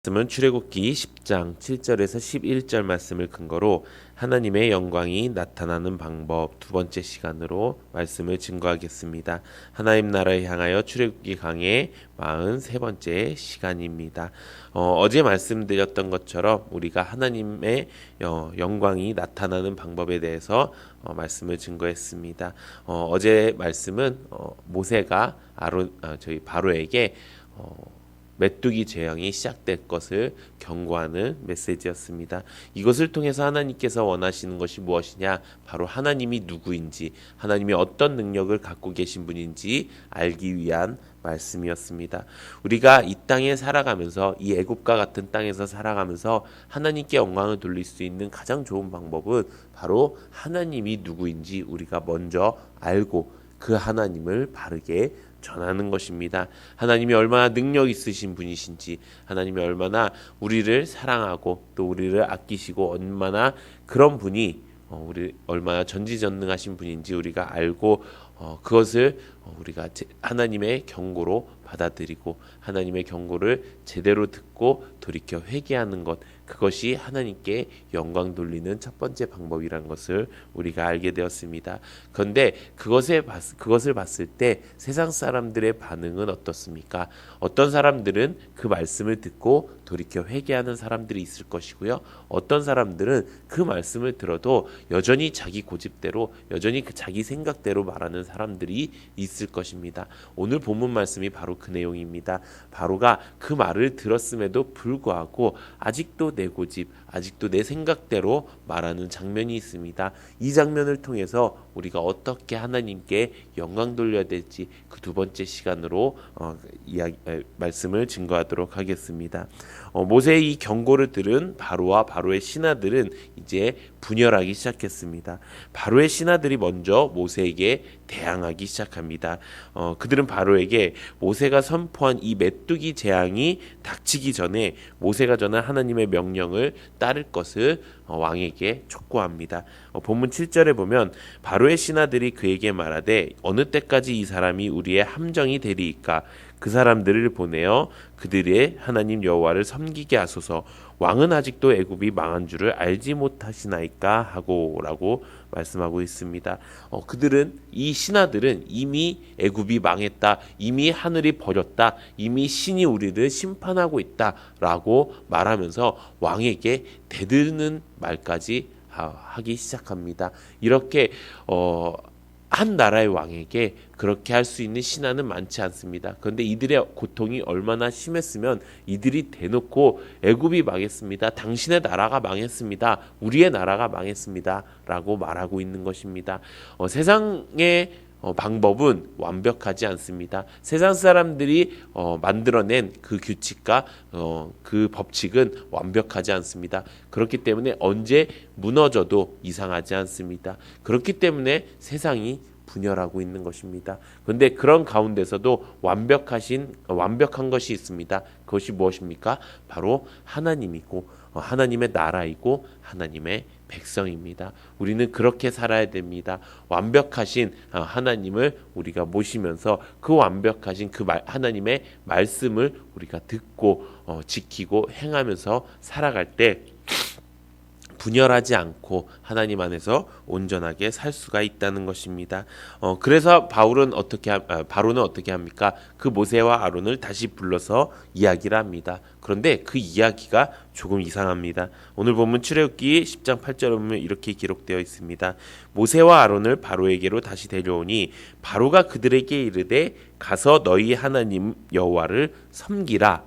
말씀은 출애굽기 10장 7절에서 11절 말씀을 근거로 하나님의 영광이 나타나는 방법 두 번째 시간으로 말씀을 증거하겠습니다. 하나님 나라를 향하여 출애굽기 강의 43번째 시간입니다. 어제 말씀드렸던 것처럼 우리가 하나님의 영광이 나타나는 방법에 대해서 말씀을 증거했습니다. 어제 말씀은 모세가 저희 바로에게 메뚜기 재앙이 시작될 것을 경고하는 메시지였습니다. 이것을 통해서 하나님께서 원하시는 것이 무엇이냐? 바로 하나님이 누구인지, 하나님이 어떤 능력을 갖고 계신 분인지 알기 위한 말씀이었습니다. 우리가 이 땅에 살아가면서, 이 애굽과 같은 땅에서 살아가면서 하나님께 영광을 돌릴 수 있는 가장 좋은 방법은 바로 하나님이 누구인지 우리가 먼저 알고 그 하나님을 바르게 전하는 것입니다. 하나님이 얼마나 능력 있으신 분이신지, 하나님이 얼마나 우리를 사랑하고 또 우리를 아끼시고 얼마나 그런 분이 우리 얼마나 전지전능하신 분인지 우리가 알고 그것을 우리가 하나님의 경고로 받아들이고 하나님의 경고를 제대로 듣고 돌이켜 회개하는 것, 그것이 하나님께 영광 돌리는 첫 번째 방법이라는 것을 우리가 알게 되었습니다. 그런데 그것을 봤을 때 세상 사람들의 반응은 어떻습니까? 어떤 사람들은 그 말씀을 듣고 돌이켜 회개하는 사람들이 있을 것이고요. 어떤 사람들은 그 말씀을 들어도 여전히 자기 고집대로, 여전히 그 자기 생각대로 말하는 사람들이 있을 것입니다. 오늘 본문 말씀이 바로 그 내용입니다. 바로가 그 말을 들었음에도 불구하고 아직도 내 고집, 아직도 내 생각대로 말하는 장면이 있습니다. 이 장면을 통해서 우리가 어떻게 하나님께 영광 돌려야 될지 그 두 번째 시간으로 말씀을 증거하도록 하겠습니다. 모세의 이 경고를 들은 바로와 바로의 신하들은 이제 분열하기 시작했습니다. 바로의 신하들이 먼저 모세에게 대항하기 시작합니다. 그들은 바로에게 모세가 선포한 이 메뚜기 재앙이 닥치기 전에 모세가 전한 하나님의 명령을 따를 것을 왕에게 촉구합니다. 본문 7절에 보면 바로의 신하들이 그에게 말하되 어느 때까지 이 사람이 우리의 함정이 되리이까? 그 사람들을 보내어 그들의 하나님 여호와를 섬기게 하소서. 왕은 아직도 애굽이 망한 줄을 알지 못하시나이까 하고라고 말씀하고 있습니다. 이 신하들은 이미 애굽이 망했다, 이미 하늘이 버렸다, 이미 신이 우리를 심판하고 있다라고 말하면서 왕에게 대드는 말까지 하기 시작합니다. 이렇게 한 나라의 왕에게 그렇게 할 수 있는 신하는 많지 않습니다. 그런데 이들의 고통이 얼마나 심했으면 이들이 대놓고 애굽이 망했습니다, 당신의 나라가 망했습니다, 우리의 나라가 망했습니다 라고 말하고 있는 것입니다. 세상의 방법은 완벽하지 않습니다. 세상 사람들이 만들어낸 그 규칙과 그 법칙은 완벽하지 않습니다. 그렇기 때문에 언제 무너져도 이상하지 않습니다. 그렇기 때문에 세상이 분열하고 있는 것입니다. 그런데 그런 가운데서도 완벽한 것이 있습니다. 그것이 무엇입니까? 바로 하나님이고 하나님의 나라이고 하나님의 백성입니다. 우리는 그렇게 살아야 됩니다. 완벽하신 하나님을 우리가 모시면서 그 완벽하신 하나님의 말씀을 우리가 듣고 지키고 행하면서 살아갈 때 분열하지 않고 하나님 안에서 온전하게 살 수가 있다는 것입니다. 그래서 바로는 어떻게 합니까? 그 모세와 아론을 다시 불러서 이야기를 합니다. 그런데 그 이야기가 조금 이상합니다. 오늘 본문 출애굽기 10장 8절에 보면 이렇게 기록되어 있습니다. 모세와 아론을 바로에게로 다시 데려오니 바로가 그들에게 이르되 가서 너희 하나님 여호와를 섬기라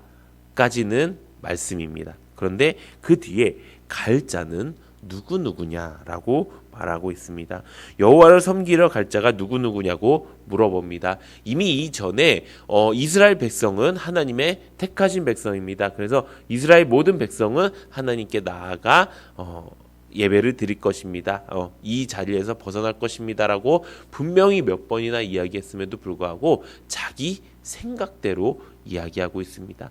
까지는 말씀입니다. 그런데 그 뒤에 갈 자는 누구냐라고 말하고 있습니다. 여호와를 섬기러 갈 자가 누구냐고 물어봅니다. 이미 이전에 이스라엘 백성은 하나님의 택하신 백성입니다. 그래서 이스라엘 모든 백성은 하나님께 나아가 예배를 드릴 것입니다. 이 자리에서 벗어날 것입니다라고 분명히 몇 번이나 이야기했음에도 불구하고 자기 생각대로 이야기하고 있습니다.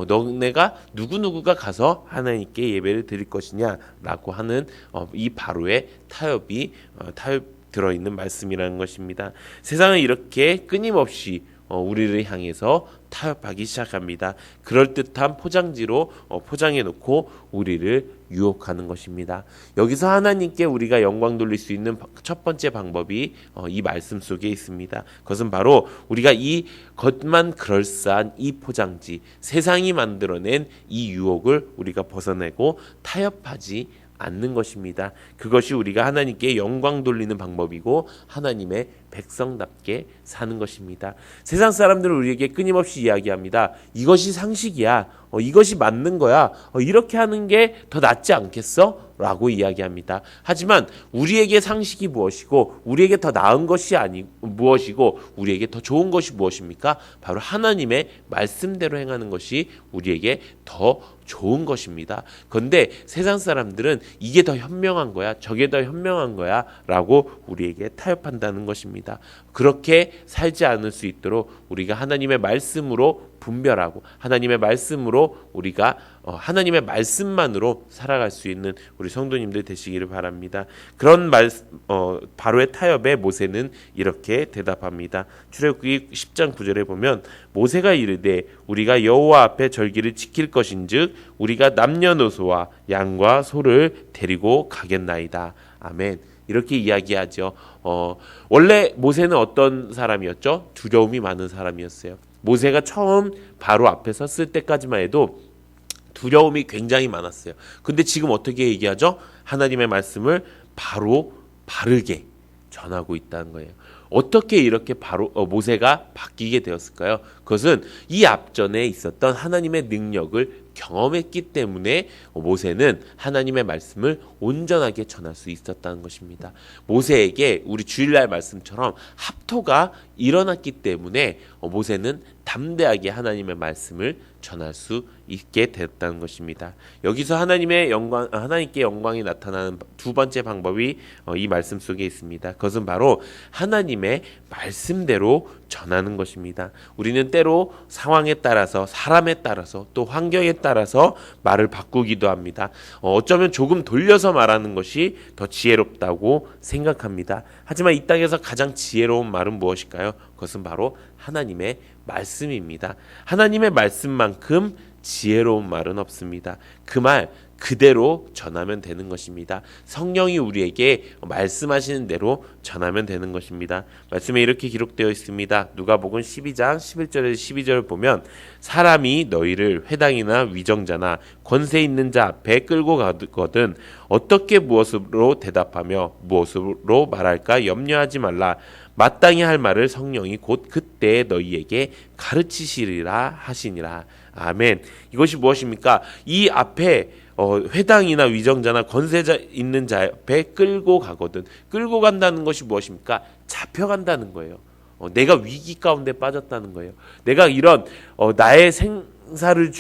너네가 누구가 가서 하나님께 예배를 드릴 것이냐라고 하는 이 바로의 타협 들어있는 말씀이라는 것입니다. 세상은 이렇게 끊임없이 우리를 향해서 타협하기 시작합니다. 그럴듯한 포장지로 포장해 놓고 우리를 유혹하는 것입니다. 여기서 하나님께 우리가 영광 돌릴 수 있는 첫 번째 방법이 이 말씀 속에 있습니다. 그것은 바로 우리가 이 겉만 그럴싸한 이 포장지, 세상이 만들어낸 이 유혹을 우리가 벗어내고 타협하지 않는 것입니다. 그것이 우리가 하나님께 영광 돌리는 방법이고 하나님의 백성답게 사는 것입니다. 세상 사람들은 우리에게 끊임없이 이야기합니다. 이것이 상식이야. 이것이 맞는 거야. 이렇게 하는 게 더 낫지 않겠어? 라고 이야기합니다. 하지만 우리에게 상식이 무엇이고 우리에게 더 나은 것이 무엇이고 우리에게 더 좋은 것이 무엇입니까? 바로 하나님의 말씀대로 행하는 것이 우리에게 더 좋은 것입니다. 그런데 세상 사람들은 이게 더 현명한 거야, 저게 더 현명한 거야 라고 우리에게 타협한다는 것입니다. 그렇게 살지 않을 수 있도록 우리가 하나님의 말씀으로 분별하고 하나님의 말씀으로 우리가 하나님의 말씀만으로 살아갈 수 있는 우리 성도님들 되시기를 바랍니다. 그런 바로의 타협에 모세는 이렇게 대답합니다. 출애굽기 10장 9절에 보면 모세가 이르되 우리가 여호와 앞에 절기를 지킬 것인즉 우리가 남녀노소와 양과 소를 데리고 가겠나이다. 아멘. 이렇게 이야기하죠. 원래 모세는 어떤 사람이었죠? 두려움이 많은 사람이었어요. 모세가 처음 바로 앞에 섰을 때까지만 해도 두려움이 굉장히 많았어요. 근데 지금 어떻게 얘기하죠? 하나님의 말씀을 바르게 전하고 있다는 거예요. 어떻게 이렇게 모세가 바뀌게 되었을까요? 그것은 이 앞전에 있었던 하나님의 능력을 경험했기 때문에 모세는 하나님의 말씀을 온전하게 전할 수 있었다는 것입니다. 모세에게 우리 주일날 말씀처럼 합토가 일어났기 때문에 모세는 담대하게 하나님의 말씀을 전할 수 있게 되었다는 것입니다. 여기서 하나님께 영광이 나타나는 두 번째 방법이 이 말씀 속에 있습니다. 그것은 바로 하나님의 말씀대로 전하는 것입니다. 우리는 때로 상황에 따라서, 사람에 따라서, 또 환경에 따라서 말을 바꾸기도 합니다. 어쩌면 조금 돌려서 말하는 것이 더 지혜롭다고 생각합니다. 하지만 이 땅에서 가장 지혜로운 말은 무엇일까요? 그것은 바로 하나님의 말씀입니다. 하나님의 말씀만큼 지혜로운 말은 없습니다. 그 말 그대로 전하면 되는 것입니다. 성령이 우리에게 말씀하시는 대로 전하면 되는 것입니다. 말씀에 이렇게 기록되어 있습니다. 누가복음 12장 11절에서 12절을 보면 사람이 너희를 회당이나 위정자나 권세 있는 자 앞에 끌고 가거든 어떻게 무엇으로 대답하며 무엇으로 말할까 염려하지 말라. 마땅히 할 말을 성령이 곧 그때 너희에게 가르치시리라 하시니라. 아멘. 이것이 무엇입니까? 이 앞에 회당이나 위정자나 권세자 있는 자 앞에 끌고 가거든. 끌고 간다는 것이 무엇입니까? 잡혀간다는 거예요. 내가 위기 가운데 빠졌다는 거예요. 내가 이런 나의 생사를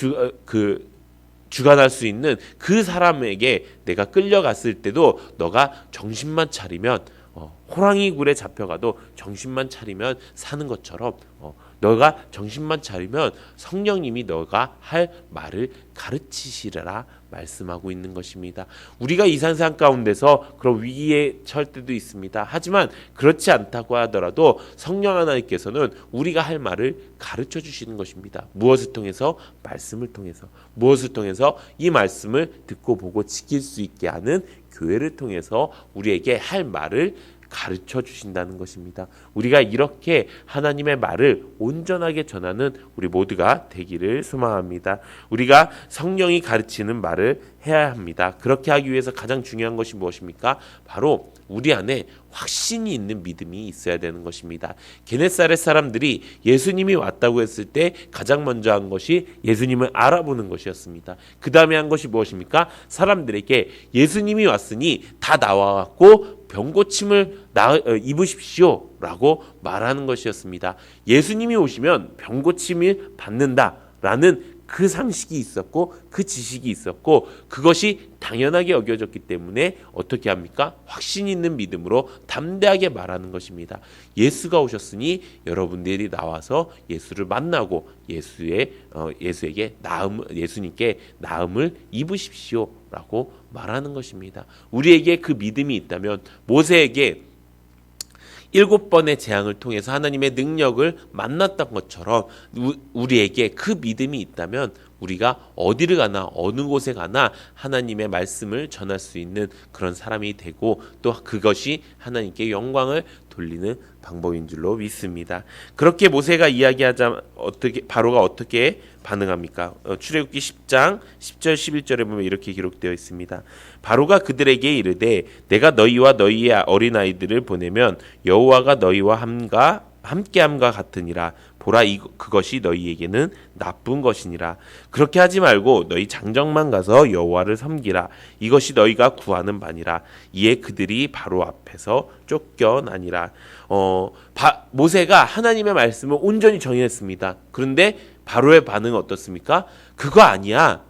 주관할 수 있는 그 사람에게 내가 끌려갔을 때도 너가 정신만 차리면 호랑이 굴에 잡혀가도 정신만 차리면 사는 것처럼 너가 정신만 차리면 성령님이 너가 할 말을 가르치시리라 말씀하고 있는 것입니다. 우리가 이 세상 가운데서 그런 위기에 처할 때도 있습니다. 하지만 그렇지 않다고 하더라도 성령 하나님께서는 우리가 할 말을 가르쳐 주시는 것입니다. 무엇을 통해서? 말씀을 통해서. 무엇을 통해서? 이 말씀을 듣고 보고 지킬 수 있게 하는 교회를 통해서 우리에게 할 말을 가르쳐 주신다는 것입니다. 우리가 이렇게 하나님의 말을 온전하게 전하는 우리 모두가 되기를 소망합니다. 우리가 성령이 가르치는 말을 해야 합니다. 그렇게 하기 위해서 가장 중요한 것이 무엇입니까? 바로 우리 안에 확신이 있는 믿음이 있어야 되는 것입니다. 게네사렛 사람들이 예수님이 왔다고 했을 때 가장 먼저 한 것이 예수님을 알아보는 것이었습니다. 그 다음에 한 것이 무엇입니까? 사람들에게 예수님이 왔으니 다 나와갖고 병고침을 입으십시오 라고 말하는 것이었습니다. 예수님이 오시면 병고침을 받는다라는 그 상식이 있었고 그 지식이 있었고 그것이 당연하게 여겨졌기 때문에 어떻게 합니까? 확신 있는 믿음으로 담대하게 말하는 것입니다. 예수가 오셨으니 여러분들이 나와서 예수를 만나고 예수님께 나음을 입으십시오 라고 말하는 것입니다. 우리에게 그 믿음이 있다면 모세에게 7번의 재앙을 통해서 하나님의 능력을 만났던 것처럼 우리에게 그 믿음이 있다면 우리가 어디를 가나 어느 곳에 가나 하나님의 말씀을 전할 수 있는 그런 사람이 되고 또 그것이 하나님께 영광을 돌리는 방법인 줄로 믿습니다. 그렇게 모세가 이야기하자 바로가 어떻게 반응합니까? 출애굽기 10장 10절 11절에 보면 이렇게 기록되어 있습니다. 바로가 그들에게 이르되 내가 너희와 너희의 어린아이들을 보내면 여호와가 너희와 함께함과 같으니라. 보라 그것이 너희에게는 나쁜 것이니라. 그렇게 하지 말고 너희 장정만 가서 여호와를 섬기라. 이것이 너희가 구하는 바니라. 이에 그들이 바로 앞에서 쫓겨나니라. 모세가 하나님의 말씀을 온전히 정의했습니다. 그런데 바로의 반응은 어떻습니까? 그거 아니야.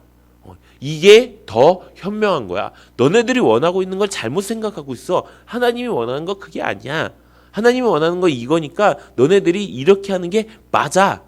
이게 더 현명한 거야. 너네들이 원하고 있는 걸 잘못 생각하고 있어. 하나님이 원하는 거 그게 아니야. 하나님이 원하는 거 이거니까 너네들이 이렇게 하는 게 맞아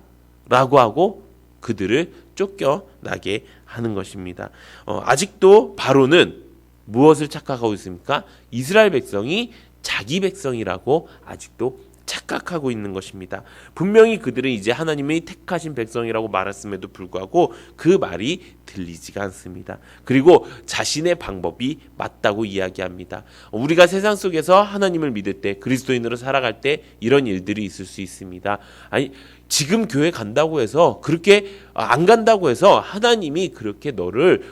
라고 하고 그들을 쫓겨나게 하는 것입니다. 아직도 바로는 무엇을 착각하고 있습니까? 이스라엘 백성이 자기 백성이라고 아직도 착각하고 있는 것입니다. 분명히 그들은 이제 하나님의 택하신 백성이라고 말했음에도 불구하고 그 말이 들리지가 않습니다. 그리고 자신의 방법이 맞다고 이야기합니다. 우리가 세상 속에서 하나님을 믿을 때 그리스도인으로 살아갈 때 이런 일들이 있을 수 있습니다. 아니 지금 교회 간다고 해서 그렇게 안 간다고 해서 하나님이 그렇게 너를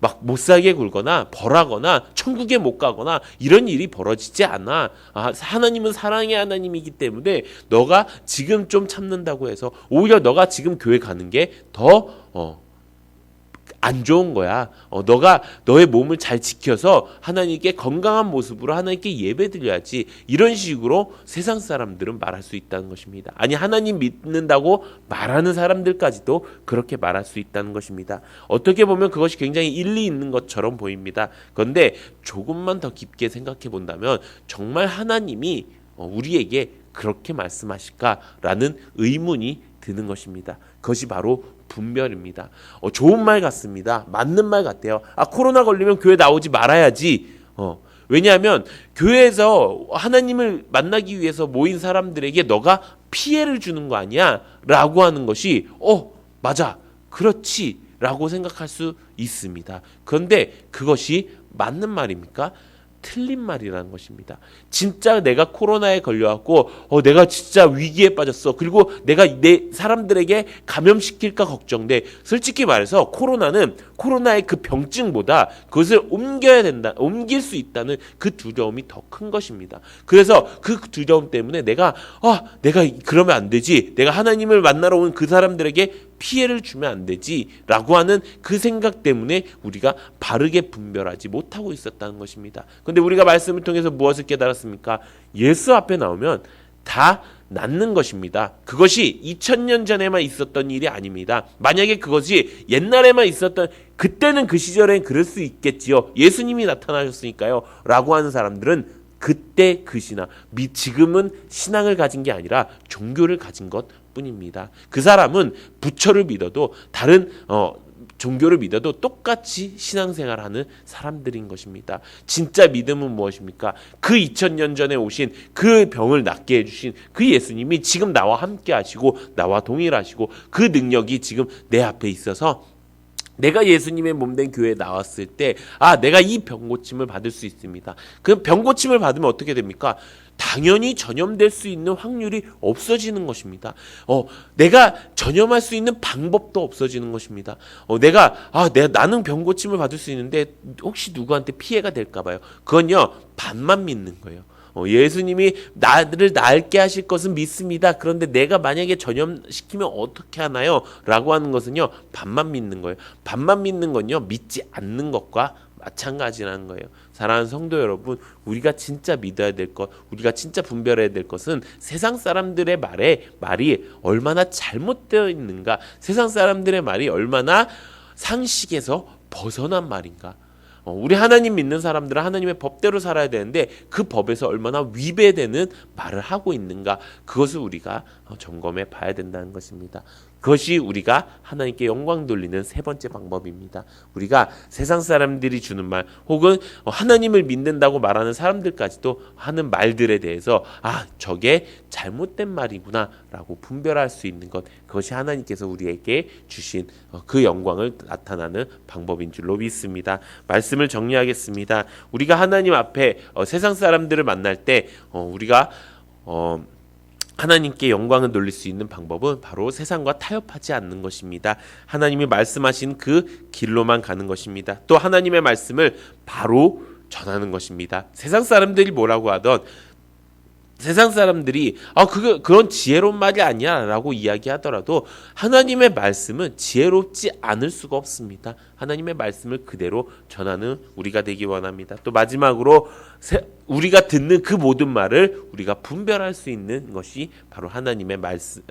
막 못 살게 굴거나 벌하거나 천국에 못 가거나 이런 일이 벌어지지 않아. 하나님은 사랑의 하나님이기 때문에 너가 지금 좀 참는다고 해서 오히려 너가 지금 교회 가는 게 더 안 좋은 거야. 너가 너의 몸을 잘 지켜서 하나님께 건강한 모습으로 하나님께 예배드려야지. 이런 식으로 세상 사람들은 말할 수 있다는 것입니다. 아니 하나님 믿는다고 말하는 사람들까지도 그렇게 말할 수 있다는 것입니다. 어떻게 보면 그것이 굉장히 일리 있는 것처럼 보입니다. 그런데 조금만 더 깊게 생각해 본다면 정말 하나님이 우리에게 그렇게 말씀하실까라는 의문이 드는 것입니다. 그것이 바로 분별입니다. 좋은 말 같습니다. 맞는 말 같아요. 코로나 걸리면 교회 나오지 말아야지. 왜냐하면 교회에서 하나님을 만나기 위해서 모인 사람들에게 너가 피해를 주는 거 아니야? 라고 하는 것이 맞아. 그렇지. 라고 생각할 수 있습니다. 그런데 그것이 맞는 말입니까? 틀린 말이라는 것입니다. 진짜 내가 코로나에 걸려갖고 내가 진짜 위기에 빠졌어. 그리고 내가 내 사람들에게 감염시킬까 걱정돼. 솔직히 말해서 코로나의 그 병증보다 그것을 옮길 수 있다는 그 두려움이 더 큰 것입니다. 그래서 그 두려움 때문에 내가 그러면 안 되지. 내가 하나님을 만나러 온 그 사람들에게 피해를 주면 안 되지 라고 하는 그 생각 때문에 우리가 바르게 분별하지 못하고 있었다는 것입니다. 그런데 우리가 말씀을 통해서 무엇을 깨달았습니까? 예수 앞에 나오면 다 낫는 것입니다. 그것이 2000년 전에만 있었던 일이 아닙니다. 만약에 그것이 옛날에만 있었던 그때는 그 시절엔 그럴 수 있겠지요. 예수님이 나타나셨으니까요 라고 하는 사람들은 그때 그 지금은 신앙을 가진 게 아니라 종교를 가진 것 뿐입니다. 그 사람은 부처를 믿어도 다른 종교를 믿어도 똑같이 신앙생활하는 사람들인 것입니다. 진짜 믿음은 무엇입니까? 그 2000년 전에 오신 그 병을 낫게 해주신 그 예수님이 지금 나와 함께 하시고 나와 동일하시고 그 능력이 지금 내 앞에 있어서 내가 예수님의 몸된 교회에 나왔을 때 내가 이 병고침을 받을 수 있습니다. 그 병고침을 받으면 어떻게 됩니까? 당연히 전염될 수 있는 확률이 없어지는 것입니다. 내가 전염할 수 있는 방법도 없어지는 것입니다. 나는 병고침을 받을 수 있는데 혹시 누구한테 피해가 될까 봐요. 그건요 반만 믿는 거예요. 예수님이 나를 낫게 하실 것은 믿습니다. 그런데 내가 만약에 전염시키면 어떻게 하나요? 라고 하는 것은요 반만 믿는 거예요. 반만 믿는 건요 믿지 않는 것과 마찬가지라는 거예요. 사랑하는 성도 여러분, 우리가 진짜 믿어야 될 것, 우리가 진짜 분별해야 될 것은 세상 사람들의 말이 얼마나 잘못되어 있는가, 세상 사람들의 말이 얼마나 상식에서 벗어난 말인가. 우리 하나님 믿는 사람들은 하나님의 법대로 살아야 되는데 그 법에서 얼마나 위배되는 말을 하고 있는가, 그것을 우리가 점검해 봐야 된다는 것입니다. 그것이 우리가 하나님께 영광 돌리는 세 번째 방법입니다. 우리가 세상 사람들이 주는 말 혹은 하나님을 믿는다고 말하는 사람들까지도 하는 말들에 대해서 저게 잘못된 말이구나 라고 분별할 수 있는 것, 그것이 하나님께서 우리에게 주신 그 영광을 나타나는 방법인 줄로 믿습니다. 말씀을 정리하겠습니다. 우리가 하나님 앞에 세상 사람들을 만날 때 우리가 하나님께 영광을 돌릴 수 있는 방법은 바로 세상과 타협하지 않는 것입니다. 하나님이 말씀하신 그 길로만 가는 것입니다. 또 하나님의 말씀을 바로 전하는 것입니다. 세상 사람들이 뭐라고 하던, 세상 사람들이 그런 지혜로운 말이 아니야 라고 이야기하더라도 하나님의 말씀은 지혜롭지 않을 수가 없습니다. 하나님의 말씀을 그대로 전하는 우리가 되기 원합니다. 또 마지막으로 우리가 듣는 그 모든 말을 우리가 분별할 수 있는 것이 바로 하나님의 말씀,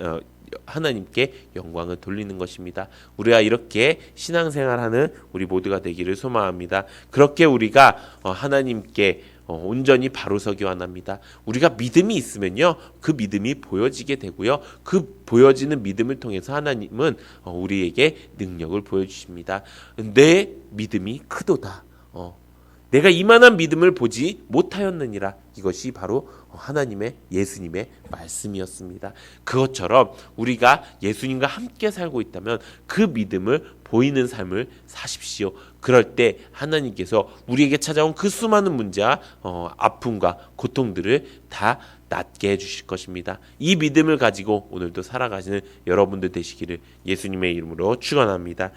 하나님께 영광을 돌리는 것입니다. 우리가 이렇게 신앙생활하는 우리 모두가 되기를 소망합니다. 그렇게 우리가 하나님께 온전히 바로 서기 원합니다. 우리가 믿음이 있으면요, 그 믿음이 보여지게 되고요, 그 보여지는 믿음을 통해서 하나님은 우리에게 능력을 보여주십니다. 내 믿음이 크도다. 내가 이만한 믿음을 보지 못하였느니라. 이것이 바로 하나님의, 예수님의 말씀이었습니다. 그것처럼 우리가 예수님과 함께 살고 있다면 그 믿음을 보이는 삶을 사십시오. 그럴 때 하나님께서 우리에게 찾아온 그 수많은 문제와 아픔과 고통들을 다 낫게 해주실 것입니다. 이 믿음을 가지고 오늘도 살아가시는 여러분들 되시기를 예수님의 이름으로 축원합니다.